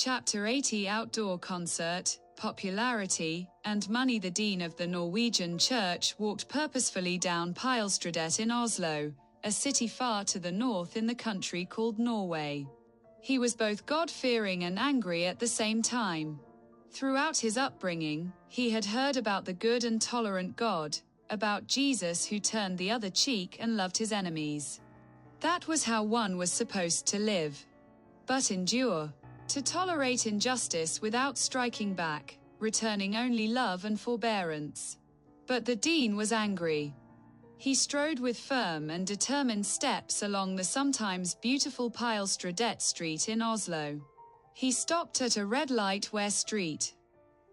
Chapter 80 Outdoor Concert, Popularity, and Money. The dean of the Norwegian church walked purposefully down Pilestredet in Oslo, a city far to the north in the country called Norway. He was both God-fearing and angry at the same time. Throughout his upbringing, he had heard about the good and tolerant God, about Jesus who turned the other cheek and loved his enemies. That was how one was supposed to live. But endure. To tolerate injustice without striking back, returning only love and forbearance. But the dean was angry. He strode with firm and determined steps along the sometimes beautiful Pilestredet Street in Oslo. He stopped at a red light where Street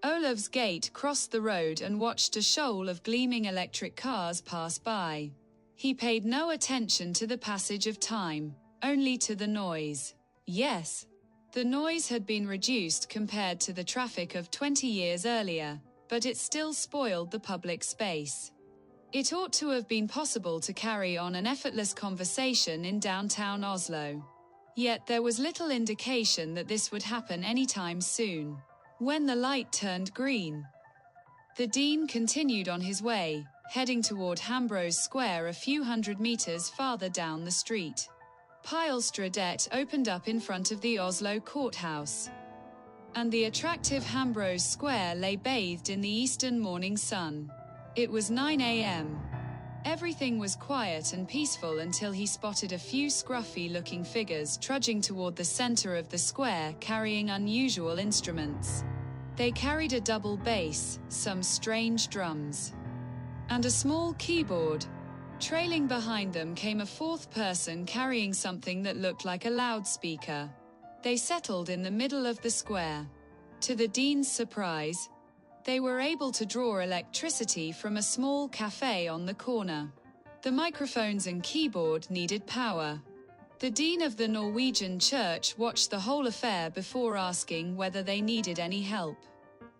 Olav's Gate crossed the road and watched a shoal of gleaming electric cars pass by. He paid no attention to the passage of time, only to the noise. Yes, the noise had been reduced compared to the traffic of 20 years earlier, but it still spoiled the public space. It ought to have been possible to carry on an effortless conversation in downtown Oslo. Yet there was little indication that this would happen anytime soon. When the light turned green, the dean continued on his way, heading toward Hambros Square a few hundred meters farther down the street. Pilestredet opened up in front of the Oslo courthouse, and the attractive Hambros Square lay bathed in the eastern morning sun. It was 9 a.m. Everything was quiet and peaceful until he spotted a few scruffy-looking figures trudging toward the center of the square carrying unusual instruments. They carried a double bass, some strange drums, and a small keyboard. Trailing behind them came a fourth person carrying something that looked like a loudspeaker. They settled in the middle of the square. To the dean's surprise, they were able to draw electricity from a small cafe on the corner. The microphones and keyboard needed power. The dean of the Norwegian church watched the whole affair before asking whether they needed any help.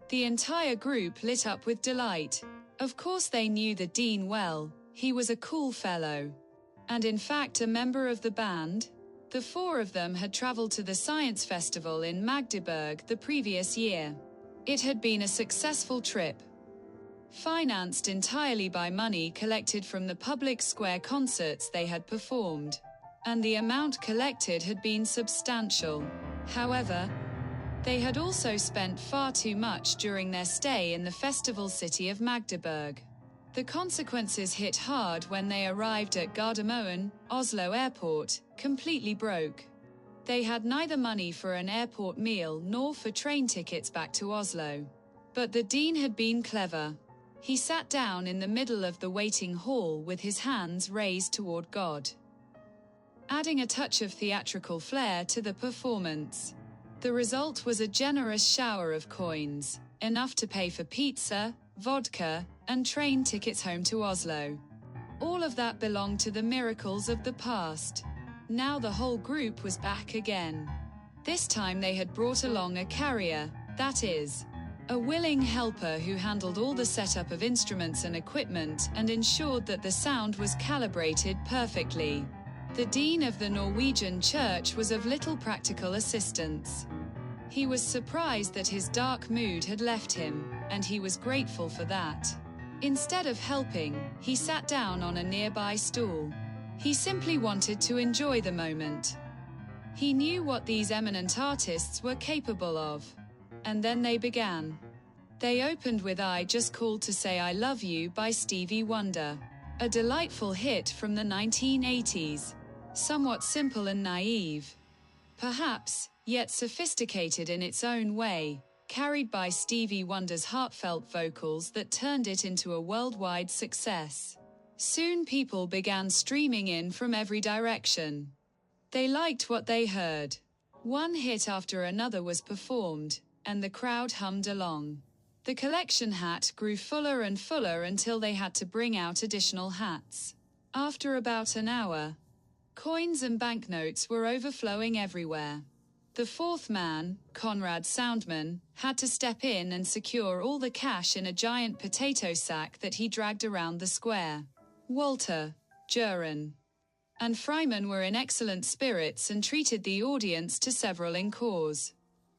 The entire group lit up with delight. Of course they knew the dean well. He was a cool fellow. And in fact a member of the band. The four of them had traveled to the science festival in Magdeburg the previous year. It had been a successful trip, financed entirely by money collected from the public square concerts they had performed. And the amount collected had been substantial. However, they had also spent far too much during their stay in the festival city of Magdeburg. The consequences hit hard when they arrived at Gardermoen, Oslo Airport, completely broke. They had neither money for an airport meal nor for train tickets back to Oslo. But the dean had been clever. He sat down in the middle of the waiting hall with his hands raised toward God, adding a touch of theatrical flair to the performance. The result was a generous shower of coins, enough to pay for pizza, vodka, and train tickets home to Oslo. All of that belonged to the miracles of the past. Now the whole group was back again. This time they had brought along a carrier, that is, a willing helper who handled all the setup of instruments and equipment and ensured that the sound was calibrated perfectly. The dean of the Norwegian church was of little practical assistance. He was surprised that his dark mood had left him, and he was grateful for that. Instead of helping, he sat down on a nearby stool. He simply wanted to enjoy the moment. He knew what these eminent artists were capable of. And then they began. They opened with "I Just Called to Say I Love You" by Stevie Wonder, a delightful hit from the 1980s. Somewhat simple and naive, perhaps, yet sophisticated in its own way, carried by Stevie Wonder's heartfelt vocals that turned it into a worldwide success. Soon people began streaming in from every direction. They liked what they heard. One hit after another was performed, and the crowd hummed along. The collection hat grew fuller and fuller until they had to bring out additional hats. After about an hour, coins and banknotes were overflowing everywhere. The fourth man, Conrad Soundman, had to step in and secure all the cash in a giant potato sack that he dragged around the square. Walter, Göran, and Freiman were in excellent spirits and treated the audience to several encores.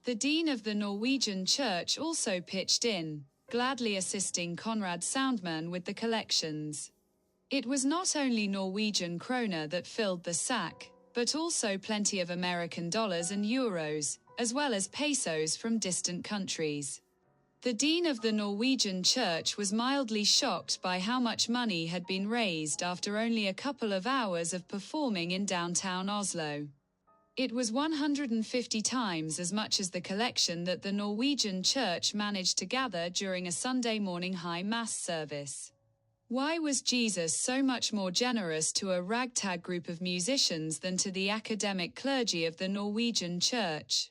The dean of the Norwegian church also pitched in, gladly assisting Konrad Soundman with the collections. It was not only Norwegian kroner that filled the sack, but also plenty of American dollars and euros, as well as pesos from distant countries. The dean of the Norwegian church was mildly shocked by how much money had been raised after only a couple of hours of performing in downtown Oslo. It was 150 times as much as the collection that the Norwegian church managed to gather during a Sunday morning high mass service. Why was Jesus so much more generous to a ragtag group of musicians than to the academic clergy of the Norwegian church?